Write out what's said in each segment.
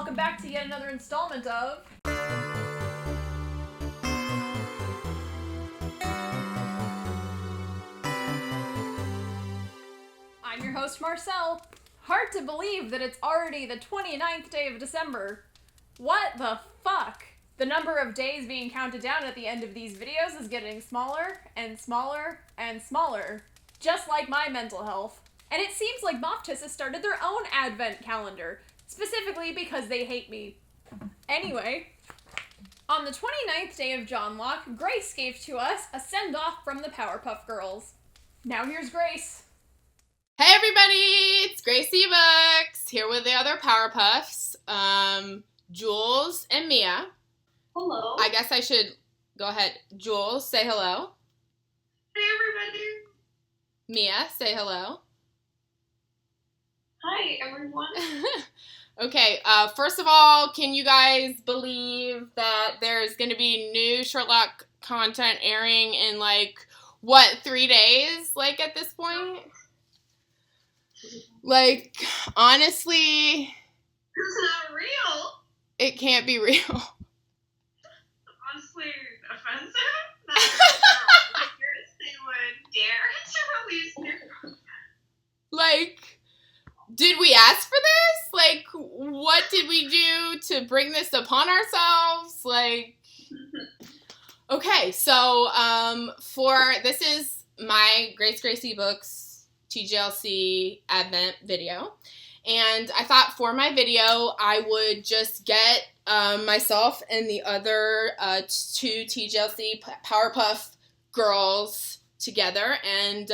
welcome back to yet another installment of... I'm your host, Marcel. Hard to believe that it's already the 29th day of December. What the fuck? The number of days being counted down at the end of these videos is getting smaller and smaller and smaller. Just like my mental health. And it seems like Moftis has started their own Advent calendar, specifically because they hate me. Anyway, on the 29th day of John Locke, Grace gave to us a send-off from the Powerpuff Girls. Now here's Grace. Hey everybody, it's Grace Ebooks, here with the other Powerpuffs, Jules and Mia. Hello. I guess I should go ahead. Jules, say hello. Hey everybody. Mia, say hello. Hi everyone. Okay, first of all, can you guys believe that there's going to be new Sherlock content airing in 3 days, at this point? Honestly... It's not real. It can't be real. Honestly, offensive? Not real. They would dare to release new content. Did we ask for this? What did we do to bring this upon ourselves? Okay, so, this is my Grace Ebooks TJLC Advent video. And I thought for my video, I would just get myself and the other two TJLC Powerpuff Girls together and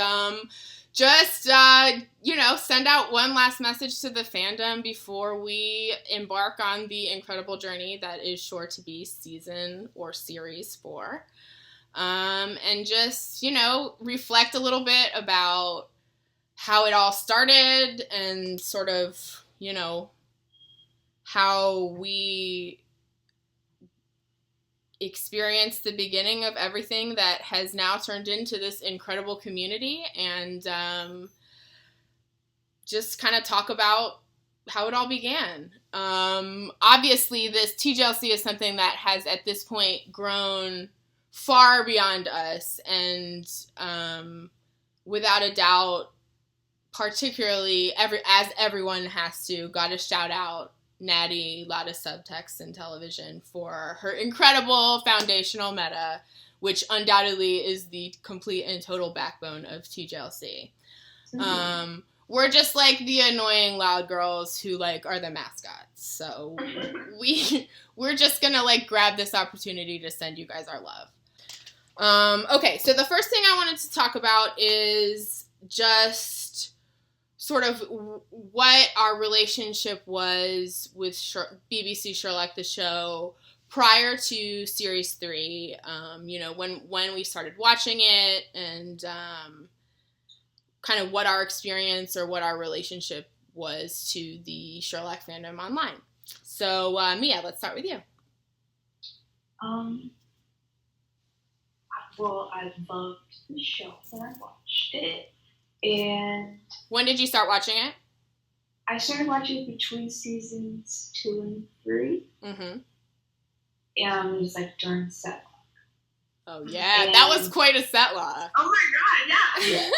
send out one last message to the fandom before we embark on the incredible journey that is sure to be season or series 4. And just, reflect a little bit about how it all started and sort of, how we experienced the beginning of everything that has now turned into this incredible community, and just kind of talk about how it all began. Obviously, this TJLC is something that has at this point grown far beyond us, and without a doubt, particularly as everyone has to, gotta shout out Natty, a lot of subtext in television, for her incredible foundational meta, which undoubtedly is the complete and total backbone of TJLC. Mm-hmm. We're just the annoying loud girls who are the mascots. So we're just gonna grab this opportunity to send you guys our love. Okay, so the first thing I wanted to talk about is just sort of what our relationship was with BBC Sherlock the show prior to Series 3, when we started watching it, and kind of what our experience or what our relationship was to the Sherlock fandom online. So, Mia, let's start with you. Well, I loved the show when I watched it. And when did you start watching it? I started watching it between seasons 2 and 3. Mm-hmm. And it was during set lock. Oh yeah, and that was quite a set lock. Oh my god, yeah.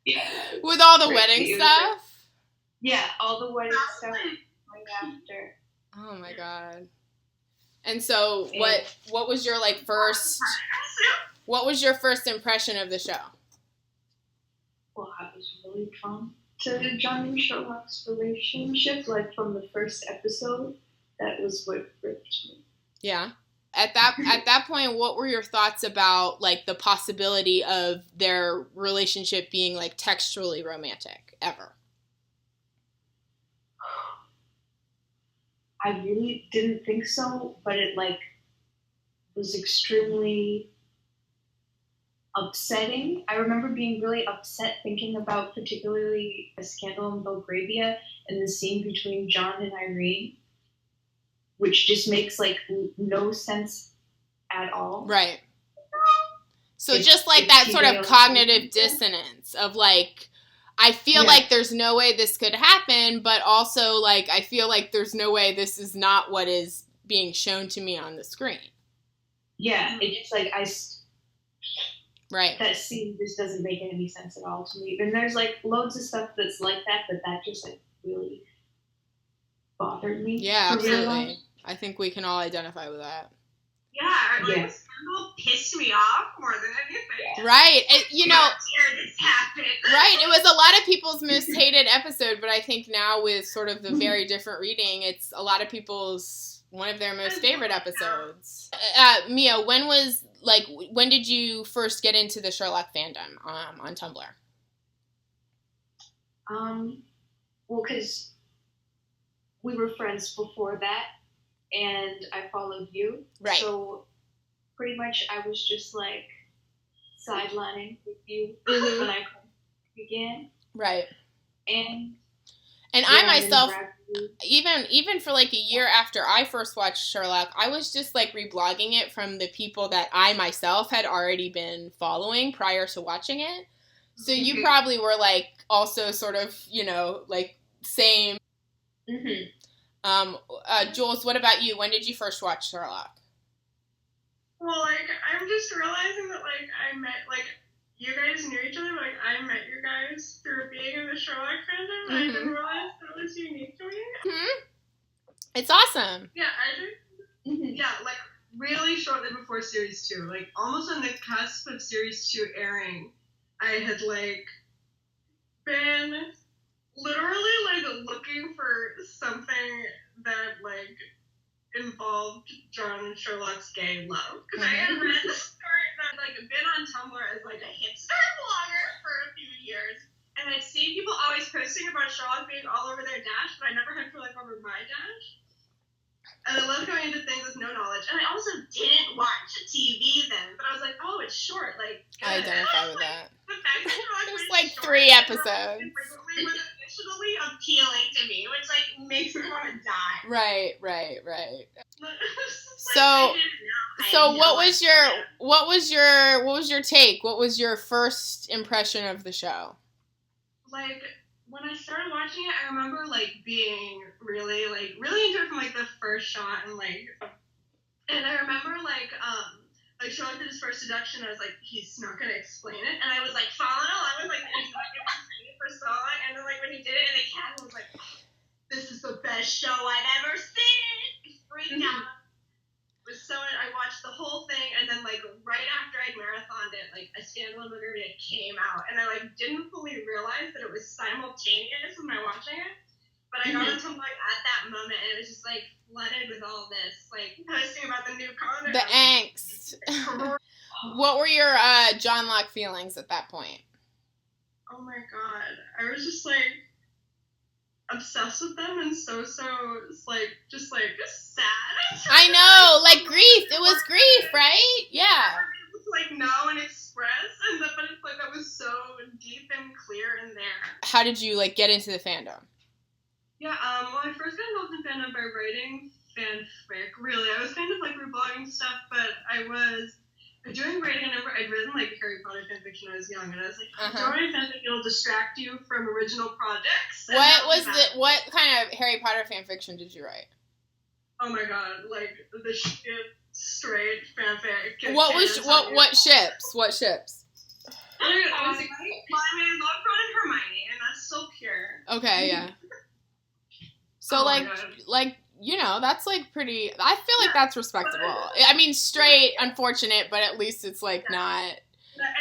Yeah. With all the wedding stuff? Yeah, all the wedding stuff right after. Oh my god. And so what was your first what was your first impression of the show? Well, I was really drawn to John and Sherlock's relationship, from the first episode. That was what gripped me. Yeah. At that point, what were your thoughts about the possibility of their relationship being textually romantic ever? I really didn't think so, but it was extremely upsetting. I remember being really upset thinking about particularly A Scandal in Belgravia and the scene between John and Irene, which just makes no sense at all. Right. So just that sort of cognitive dissonance of I feel like there's no way this could happen, but also, like, I feel like there's no way this is not what is being shown to me on the screen. Yeah, it's like, right. That scene just doesn't make any sense at all to me. And there's, like, loads of stuff that's like that, but that just, like, really bothered me. Yeah, absolutely. I think we can all identify with that. Yeah, like, the scandal pissed me off more than anything. Right. You know, this happened. Right. It was a lot of people's most hated episode, but I think now with sort of the very different reading, it's a lot of people's, one of their most favorite episodes. Mia, when did you first get into the Sherlock fandom on Tumblr? Well, because we were friends before that, and I followed you. Right. So pretty much I was just like sidelining with you when I began. Right. And I myself, even for like a year after I first watched Sherlock, I was just like reblogging it from the people that I myself had already been following prior to watching it. So you probably were like also sort of, you know, like same. Mm-hmm. Jules, what about you? When did you first watch Sherlock? Well, like, I'm just realizing that, like, I met, like, you guys knew each other, but, like, I met you guys through being in the Sherlock fandom. I didn't realize that was unique to me. It's awesome. Yeah, yeah, like, really shortly before Series 2, like, almost on the cusp of Series 2 airing, I had, like, been literally, like, looking for something that, like, involved John and Sherlock's gay love. Because I had read the story that, like, been on Tumblr as, like, a hipster blogger for a few years. And I'd seen people always posting about Sherlock being all over their dash, but I never had to, like, over my dash. And I love going into things with no knowledge. And I also didn't watch TV then, but I was like, oh, it's short. Like, good. I identify with that. The fact that Sherlock was like short 3 episodes. was additionally appealing to me, which, like, makes me want to die. Right. Like, So what was your take? What was your first impression of the show? Like, when I started watching it, I remember, like, being really into it from, like, the first shot, and I remember, like, Sherlock did his first seduction, and I was like, he's not gonna explain it, and I was, like, following along with, like, he's not gonna explain it for so long, and then, like, when he did it in the cabin, I was like, this is the best show I've ever seen! I freaked out. I watched the whole thing, and then, like, right after I'd marathoned it, like, A Scandal in Bulgaria came out, and I, like, didn't fully realize that it was simultaneous when I was watching it, but I got into, like, at that moment, and it was just, like, flooded with all this, like, posting about the new comic. The angst. What were your John Locke feelings at that point? Oh my god. I was just, like, obsessed with them, and just sad. I know, like grief. It was grief, right? Yeah. To, like, know and express, but it's like that was so deep and clear in there. How did you, like, get into the fandom? Yeah, well, I first got involved in fandom by writing fanfic, really. I was kind of, like, reblogging stuff, but I was doing writing. I remember I'd written, like, Harry Potter fanfiction when I was young, and I was like, don't write fanfic, it'll distract you from original projects. What kind of Harry Potter fanfiction did you write? Oh my god, like, the shit straight fanfic. What ships? What ships? I was like, love Ron and Hermione, and that's so pure. Okay, yeah. So, like, you know, that's, like, pretty, I feel like that's respectable. I mean, straight, unfortunate, but at least it's, like, not.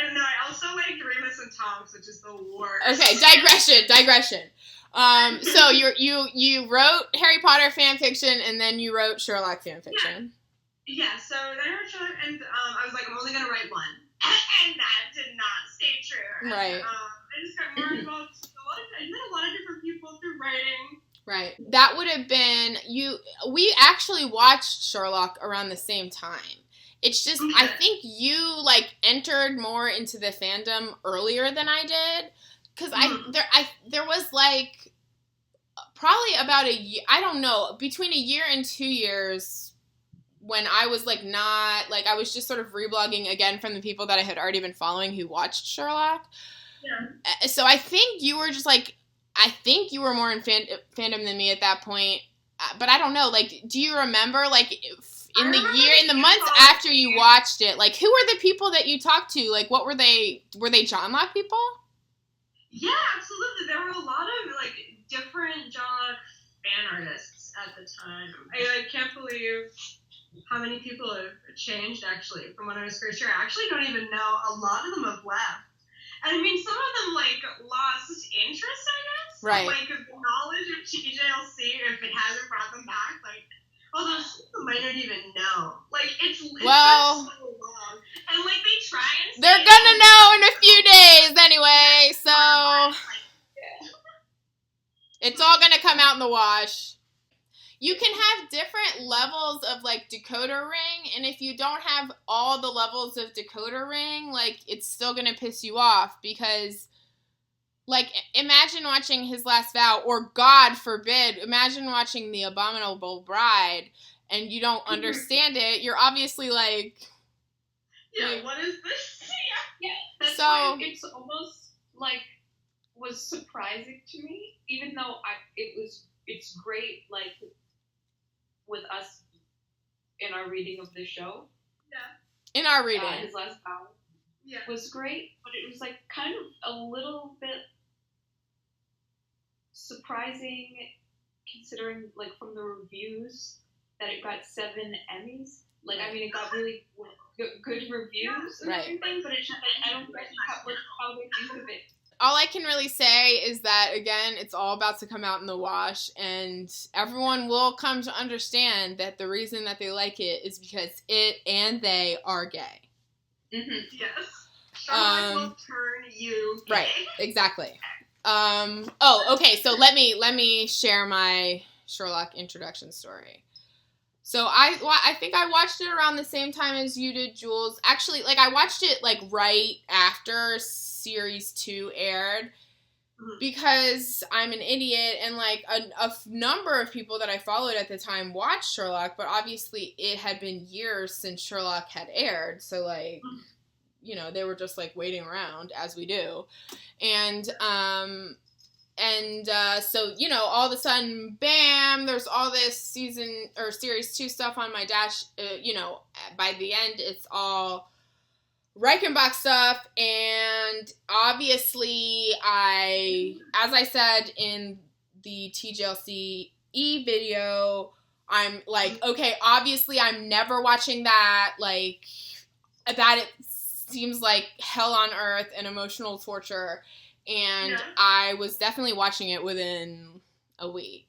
And no, I also like Remus and Tonks, which is the worst. Okay, digression. So you wrote Harry Potter fanfiction, and then you wrote Sherlock fanfiction. Yeah, so then I wrote Sherlock, and I was like, I'm only going to write one. And that did not stay true. Right. I just got more involved. I met a lot of different people through writing. Right. That would have been, we actually watched Sherlock around the same time. It's just, I think you, like, entered more into the fandom earlier than I did. Because there was, like, probably about a year, I don't know, between a year and 2 years when I was, like, not, like, I was just sort of reblogging again from the people that I had already been following who watched Sherlock. So I think you were just like, I think you were more in fandom than me at that point. But I don't know. Like, do you remember, like, in the months after you watched it, like, who were the people that you talked to? Like, what were they? Were they John Locke people? Yeah, absolutely. There were a lot of, like, different John Locke fan artists at the time. I can't believe how many people have changed, actually, from when I was first here. I actually don't even know. A lot of them have left. And I mean, some of them, like, lost interest, I guess. Right. Like, the knowledge of TJLC, if it hasn't brought them back, like, although some of them might not even know. Like, it's been so long. And, like, they try and say... They're gonna know in a few days anyway, so... It's all gonna come out in the wash. You can have different levels of, like, decoder ring, and if you don't have all the levels of decoder ring, like, it's still gonna piss you off, because, like, imagine watching His Last Vow, or God forbid, imagine watching The Abominable Bride, and you don't understand it. You're obviously like... Yeah, what is this? Yeah, that's why it's almost, like, was surprising to me, even though it's great, like, with us in our reading of the show. Yeah. In our reading. His Last Vow was great, but it was, like, kind of a little bit surprising considering, like, from the reviews that it got 7 Emmys. Like, I mean, it got really good reviews and everything, but it's just, like, I don't get how they think of it. All I can really say is that, again, it's all about to come out in the wash, and everyone will come to understand that the reason that they like it is because it and they are gay. Mm-hmm. Yes. Sherlock will turn you gay. Right, exactly. Okay, so let me share my Sherlock introduction story. So I think I watched it around the same time as you did, Jules. Actually, like, I watched it, like, right after Series 2 aired, because I'm an idiot, and, like, a number of people that I followed at the time watched Sherlock, but obviously it had been years since Sherlock had aired, so, like, you know, they were just, like, waiting around, as we do. And so, you know, all of a sudden, bam, there's all this season or Series 2 stuff on my dash. You know, by the end, it's all Reichenbach stuff. And obviously, as I said in the TJLC video, I'm like, okay, obviously, I'm never watching that. Like, that it seems like hell on earth and emotional torture. And I was definitely watching it within a week.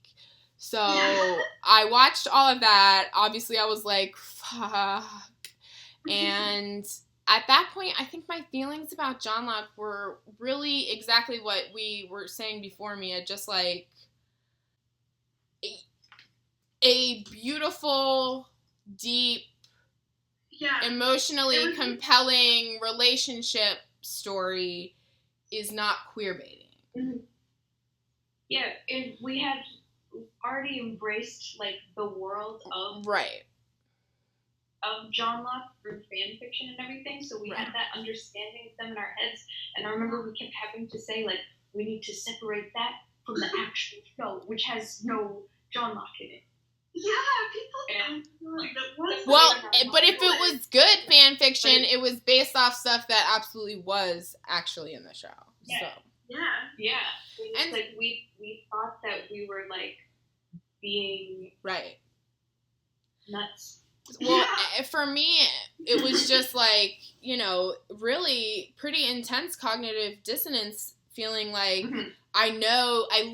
So I watched all of that. Obviously, I was like, fuck. And at that point, I think my feelings about John Locke were really exactly what we were saying before, Mia. Just like a beautiful, deep, emotionally compelling relationship story is not queer baiting. Mm-hmm. Yeah, and we had already embraced, like, the world of John Locke through fan fiction and everything, so we had that understanding of them in our heads, and I remember we kept having to say, like, we need to separate that from the actual show, which has no John Locke in it. Yeah, but if it was good fan fiction, it was based off stuff that absolutely was actually in the show. Yeah. So. Yeah. And like we thought that we were, like, being nuts. Well, for me, it was just like, you know, really pretty intense cognitive dissonance, feeling like I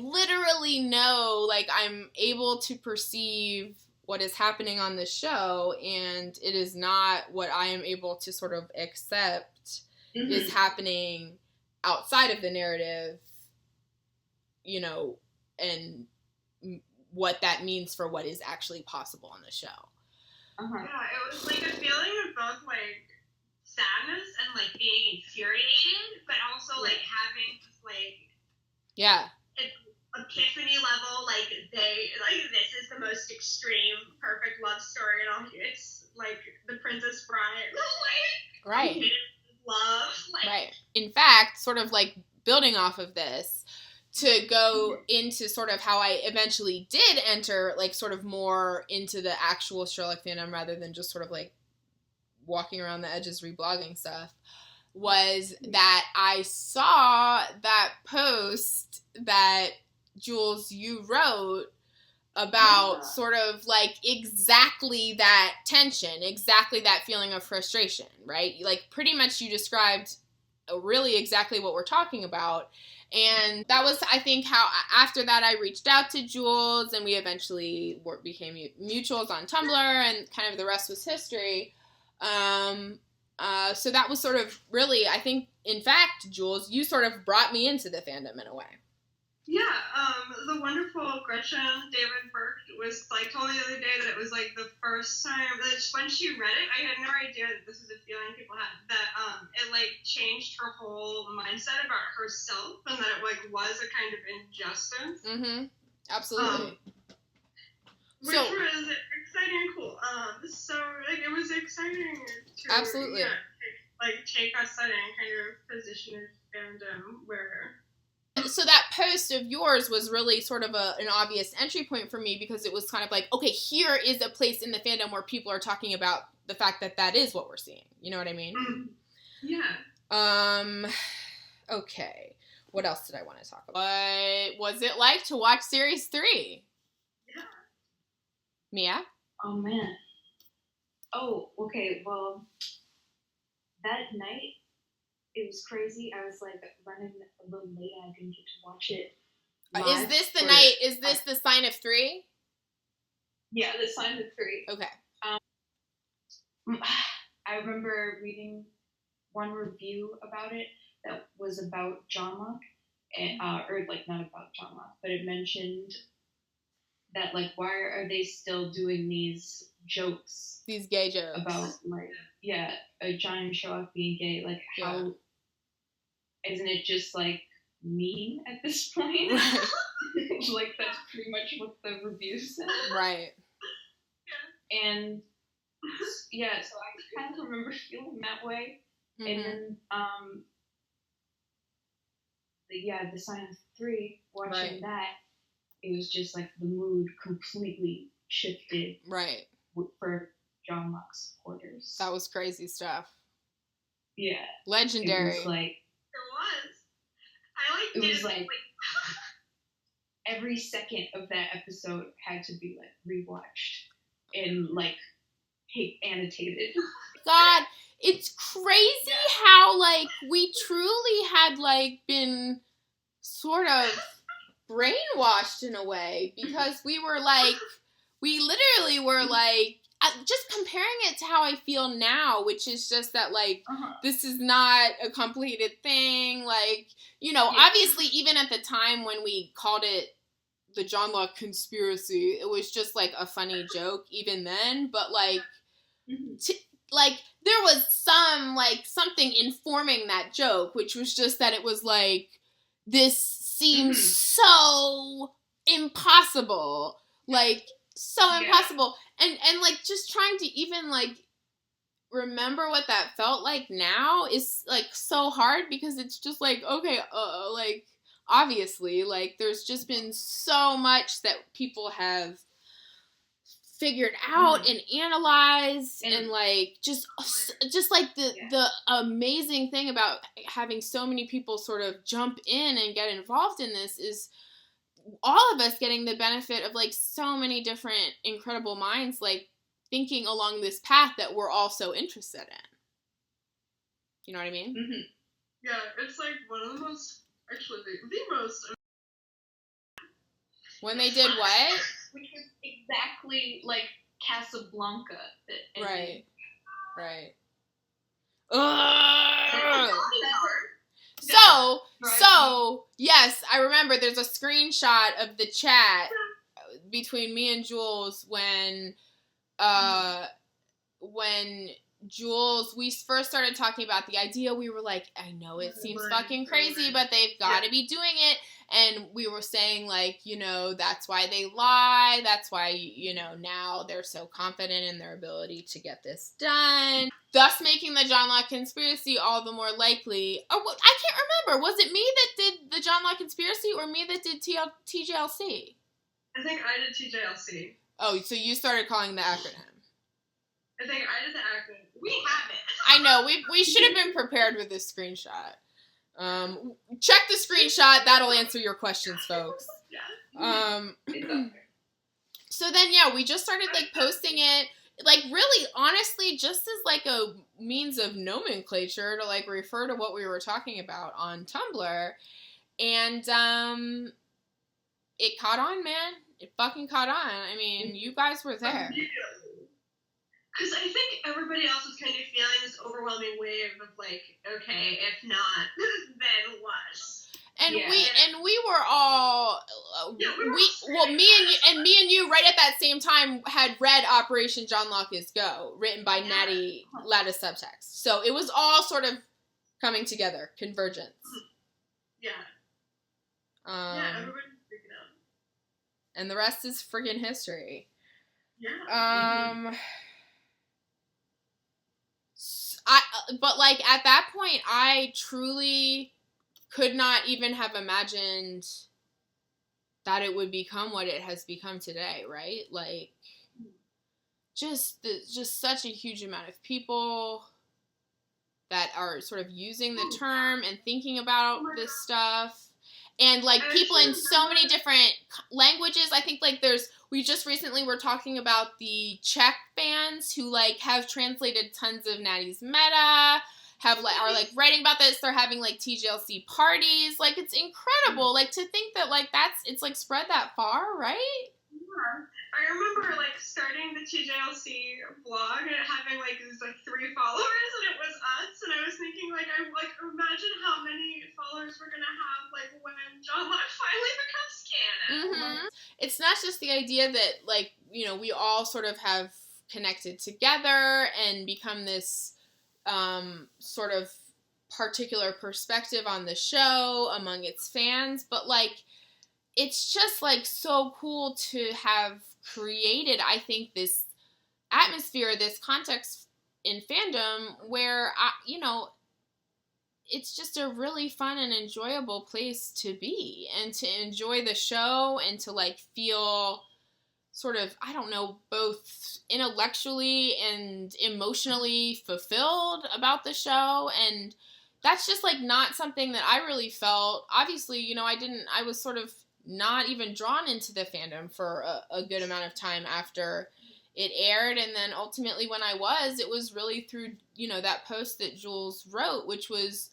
literally know, like, I'm able to perceive what is happening on the show, and it is not what I am able to sort of accept is happening outside of the narrative, you know, and what that means for what is actually possible on the show. Yeah, it was like a feeling of both, like, sadness and, like, being infuriated, but also, like, having this, like, epiphany level, like, this is the most extreme, perfect love story, and all, it's, like, the Princess Bride, like, love, like. In fact, sort of, like, building off of this to go into sort of how I eventually did enter, like, sort of more into the actual Sherlock fandom rather than just sort of, like, walking around the edges reblogging stuff, was that I saw that post that, Jules, you wrote about sort of, like, exactly that tension, exactly that feeling of frustration, right? Like, pretty much you described really exactly what we're talking about. And that was, I think, how after that I reached out to Jules, and we eventually became mutuals on Tumblr, and kind of the rest was history. So that was sort of really, I think, in fact, Jules, you sort of brought me into the fandom in a way. Yeah, the wonderful Gretchen David Burke was, like, told me the other day that it was, like, the first time, that when she read it, I had no idea that this was a feeling people had, that, it, like, changed her whole mindset about herself, and that it, like, was a kind of injustice. Mm-hmm. Absolutely. Which was exciting and cool. So, like, it was exciting to, absolutely. Take us in and kind of position in fandom where... So that post of yours was really sort of an obvious entry point for me, because it was kind of like, okay, here is a place in the fandom where people are talking about the fact that that is what we're seeing. You know what I mean? Yeah. Okay. What else did I want to talk about? What was it like to watch Series 3? Yeah. Mia? Oh, man. Oh, okay, well, that night, it was crazy. I was, like, running a little late. I didn't get to watch it live. Is this the night, is this the sign of 3? Yeah, the sign of 3. Okay. I remember reading one review about it that was about Sherlock, and, or, like, not about Sherlock, but it mentioned that, like, why are they still doing these jokes? These gay jokes. About, like, yeah, John and Sherlock being gay. Like, how, isn't it just, like, mean at this point? Right. Like, that's pretty much what the review said. Right. And, yeah, so I kind of remember feeling that way. Mm-hmm. And then, the sign of 3, watching that, it was just like the mood completely shifted. Right. For John Locke supporters. That was crazy stuff. Yeah. Legendary. It was like... It was. It was like... every second of that episode had to be, like, rewatched and, like, annotated. God, it's crazy how, like, we truly had, like, been sort of brainwashed in a way, because we literally were, like, just comparing it to how I feel now, which is just that, like, this is not a completed thing, like, you know, obviously, even at the time when we called it the John Locke conspiracy, it was just, like, a funny joke even then, but, like, like, there was some, like, something informing that joke, which was just that it was, like, this seems so impossible, like, so impossible, and, like, just trying to even, like, remember what that felt like now is, like, so hard, because it's just, like, okay, like, obviously, like, there's just been so much that people have figured out and analyzed, and like, just like the amazing thing about having so many people sort of jump in and get involved in this is all of us getting the benefit of, like, so many different incredible minds, like, thinking along this path that we're all so interested in. You know what I mean? Mm-hmm. Yeah, it's, like, one of the most, actually, the most... When they did what? Which was exactly like Casablanca. Right. So, yes, I remember there's a screenshot of the chat between me and Jules when Jules, we first started talking about the idea, we were like, I know it seems fucking crazy, but they've got to be doing it. And we were saying, like, you know, that's why they lie. That's why, you know, now they're so confident in their ability to get this done. Thus making the John Locke conspiracy all the more likely. Oh, I can't remember. Was it me that did the John Locke conspiracy or me that did TJLC? I think I did TJLC. Oh, so you started calling the acronym. I think I did the acronym. We have it. I know. We should have been prepared with this screenshot. Check the screenshot. That'll answer your questions, folks. Yeah. So then, yeah, we just started, like, posting it, like, really, honestly, just as, like, a means of nomenclature to, like, refer to what we were talking about on Tumblr. And, it caught on, man. It fucking caught on. I mean, you guys were there. Because I think everybody else was kind of feeling this overwhelming wave of, like, okay, if not, then what? And Yeah. we were all me and you right at that same time had read Operation John Locke Is Go, written by Natty Lattice Subtext. So it was all sort of coming together, convergence. Yeah. Everybody was freaking out. And the rest is friggin' history. Yeah. But like at that point, I truly could not even have imagined that it would become what it has become today, right? Like, just such a huge amount of people that are sort of using the term and thinking about this stuff. And, like, people in so many different languages. I think, like, we just recently were talking about the Czech fans who, like, have translated tons of Natty's meta, are, like, writing about this. They're having, like, TJLC parties. Like, it's incredible. Like, to think that, like, it's, like, spread that far, right? Yeah. I remember, like, starting the TJLC blog and having, like, these, like, 3 followers, and it was us, and I was thinking, like, imagine how many followers we're gonna have, like, when John Locke finally becomes canon. Mm-hmm. It's not just the idea that, like, you know, we all sort of have connected together and become this sort of particular perspective on the show among its fans, but, like, it's just, like, so cool to have created, I think, this atmosphere, this context in fandom where, you know, it's just a really fun and enjoyable place to be and to enjoy the show and to, like, feel sort of, I don't know, both intellectually and emotionally fulfilled about the show. And that's just, like, not something that I really felt. Obviously, you know, I was sort of not even drawn into the fandom for a good amount of time after it aired. And then ultimately when I was, it was really through, you know, that post that Jules wrote, which was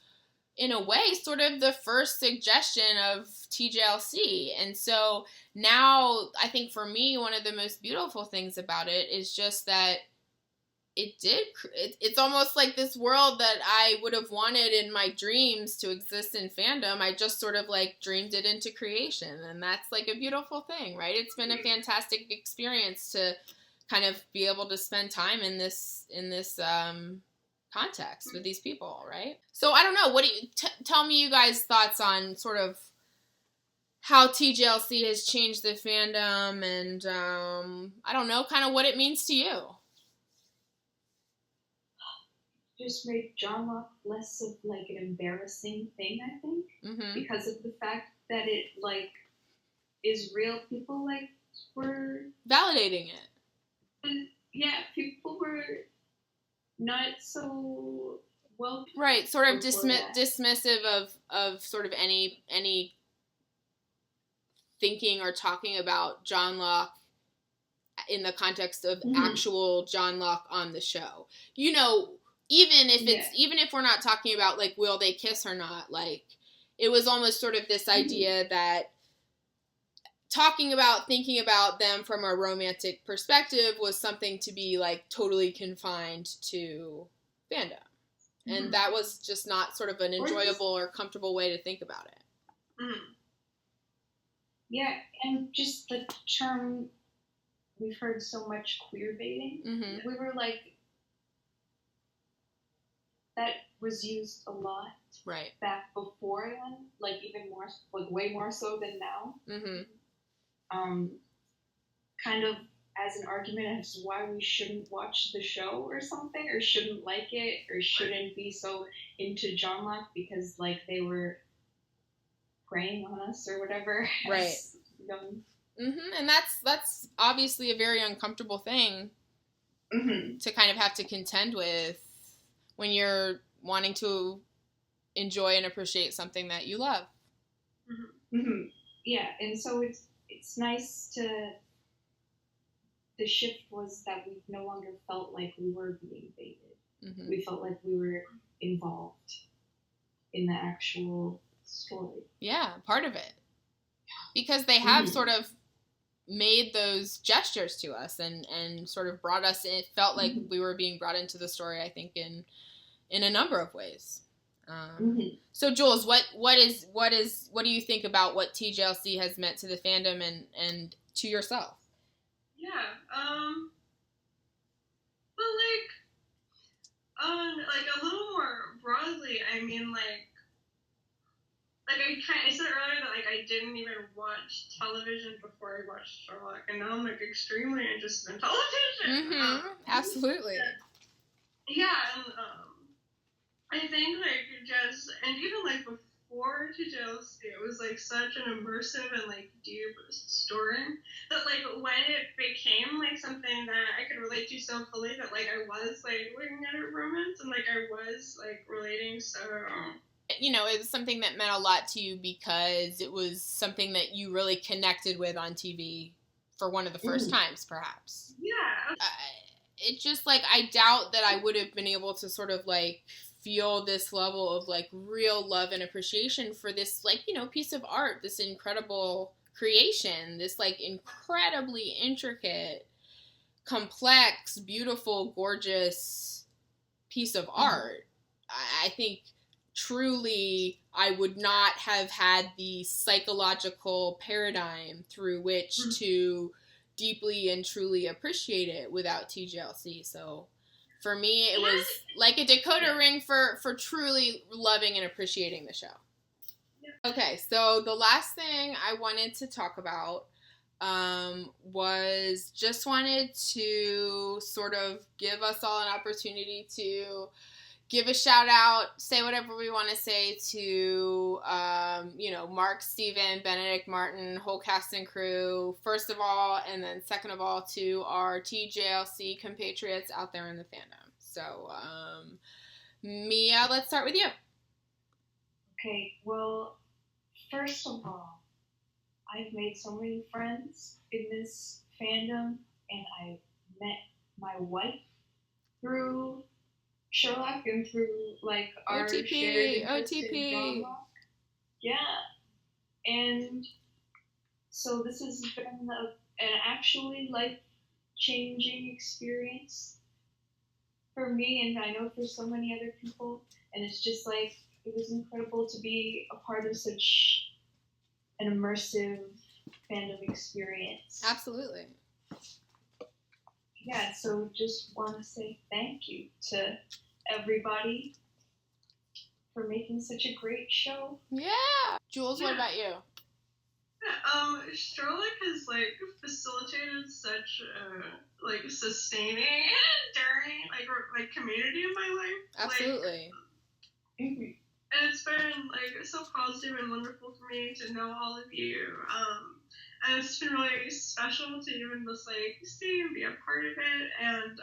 in a way sort of the first suggestion of TJLC. And so now I think for me, one of the most beautiful things about it is just that it's almost like this world that I would have wanted in my dreams to exist in fandom. I just sort of, like, dreamed it into creation, and that's, like, a beautiful thing, right? It's been a fantastic experience to kind of be able to spend time in this context with these people, right? So I don't know, what do you tell me you guys' thoughts on sort of how TJLC has changed the fandom and I don't know, kind of what it means to you. Just made John Locke less of, like, an embarrassing thing, I think, because of the fact that it, like, is real. People, like, were validating it. And, yeah, people were not so well. Right, sort of dismissive of sort of any thinking or talking about John Locke in the context of actual John Locke on the show. You know, even if we're not talking about, like, will they kiss or not, like, it was almost sort of this idea that thinking about them from a romantic perspective was something to be, like, totally confined to fandom. And that was just not sort of an enjoyable or comfortable way to think about it. Yeah, and just the term, we've heard so much queer baiting. We were like, that was used a lot Right. back before then, like even more, like way more so than now. Kind of as an argument as to why we shouldn't watch the show or something, or shouldn't like it, or shouldn't be so into John Locke because like they were preying on us or whatever. Right. And that's obviously a very uncomfortable thing to kind of have to contend with when you're wanting to enjoy and appreciate something that you love. Yeah, and so it's nice to. The shift was that we no longer felt like we were being baited. We felt like we were involved in the actual story. Yeah, part of it. Because they have sort of made those gestures to us and sort of brought us in. It felt like we were being brought into the story, I think, in a number of ways. So Jules, what do you think about what TJLC has meant to the fandom and to yourself? Yeah, but like a little more broadly, I mean, I said earlier that like I didn't even watch television before I watched Sherlock, and now I'm like extremely interested in television. Absolutely. Yeah, and I think like just and even like before TJLC, it was like such an immersive and like deep story that like when it became like something that I could relate to so fully that like I was like looking at it romance and like I was like relating so. You know, it was something that meant a lot to you because it was something that you really connected with on TV for one of the first times, perhaps. Yeah. It just like I doubt that I would have been able to sort of like feel this level of like real love and appreciation for this like, you know, piece of art, this incredible creation, this like incredibly intricate, complex, beautiful, gorgeous piece of art. I think truly I would not have had the psychological paradigm through which to deeply and truly appreciate it without TJLC. So for me, it was like a decoder ring for truly loving and appreciating the show. Yeah. Okay, so the last thing I wanted to talk about was just wanted to sort of give us all an opportunity to give a shout out, say whatever we want to say to, you know, Mark, Steven, Benedict, Martin, whole cast and crew, first of all, and then second of all to our TJLC compatriots out there in the fandom. So, Mia, let's start with you. Okay, well, first of all, I've made so many friends in this fandom, and I met my wife through Sherlock and through like our OTP, shared interest OTP. in drama. Yeah, and so this has been an actually life-changing experience for me, and I know for so many other people. And it's just like it was incredible to be a part of such an immersive fandom experience. Absolutely. Yeah, so just want to say thank you to everybody for making such a great show. Yeah. Jules, what about you? Yeah, Sherlock has like facilitated such like sustaining and enduring like community in my life. Absolutely. Mm-hmm. And it's been like so positive and wonderful for me to know all of you. And it's been really special to even just like see and be a part of it. And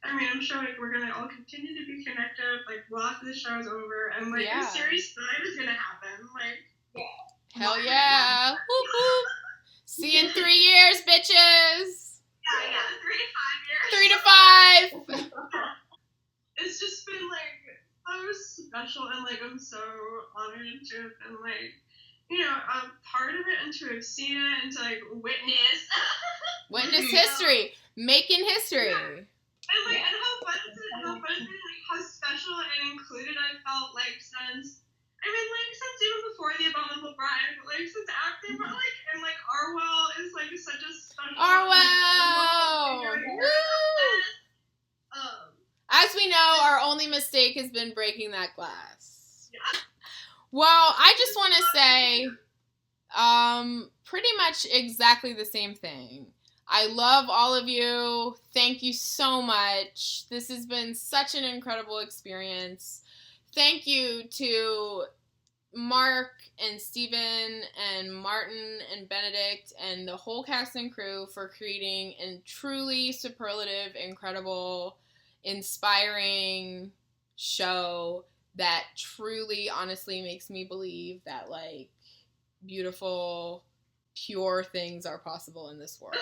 I mean, I'm sure like we're gonna all continue to be connected like well after the show is over, and like the series 5 is gonna happen. Like, hell yeah! Whoop, whoop. See you in 3 years, bitches. Yeah, 3 to 5. It's just been like so special, and like I'm so honored to have been like, you know, a part of it, and to have seen it, and to like witness history, making history. Yeah. And like, and how fun is it? Like how special and included I felt like since even before the Abominable Bride, but like since acting, but like and like Arwell is like such a special. Arwell. As we know, our only mistake has been breaking that glass. Well, I just want to say pretty much exactly the same thing. I love all of you. Thank you so much. This has been such an incredible experience. Thank you to Mark and Steven and Martin and Benedict and the whole cast and crew for creating a truly superlative, incredible, inspiring show that truly, honestly makes me believe that, like, beautiful, pure things are possible in this world.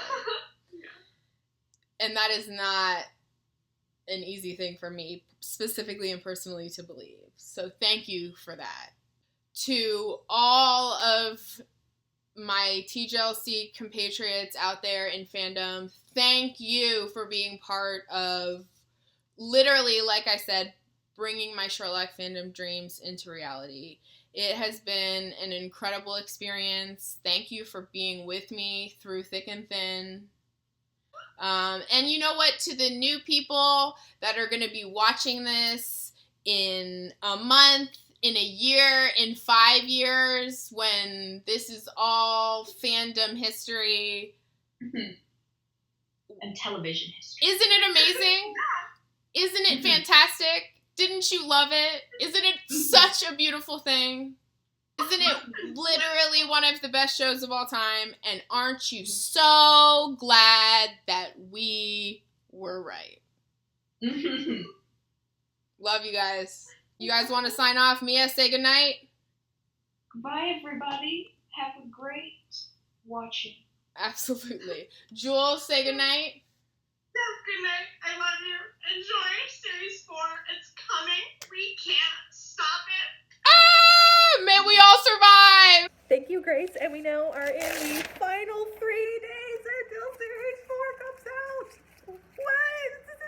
And that is not an easy thing for me, specifically and personally, to believe. So thank you for that. To all of my TJLC compatriots out there in fandom, thank you for being part of, literally, like I said, bringing my Sherlock fandom dreams into reality. It has been an incredible experience. Thank you for being with me through thick and thin. And you know what? To the new people that are going to be watching this in a month, in a year, in 5 years, when this is all fandom history. And television history. Isn't it amazing? Isn't it fantastic? Didn't you love it? Isn't it such a beautiful thing? Isn't it literally one of the best shows of all time? And aren't you so glad that we were right? Love you guys. You guys want to sign off? Mia, say goodnight. Goodbye, everybody. Have a great watching. Absolutely. Jules, say goodnight. Good night. I love you. Enjoy Series 4. It's coming. We can't stop it. Ah! May we all survive! Thank you, Grace, and we now are in the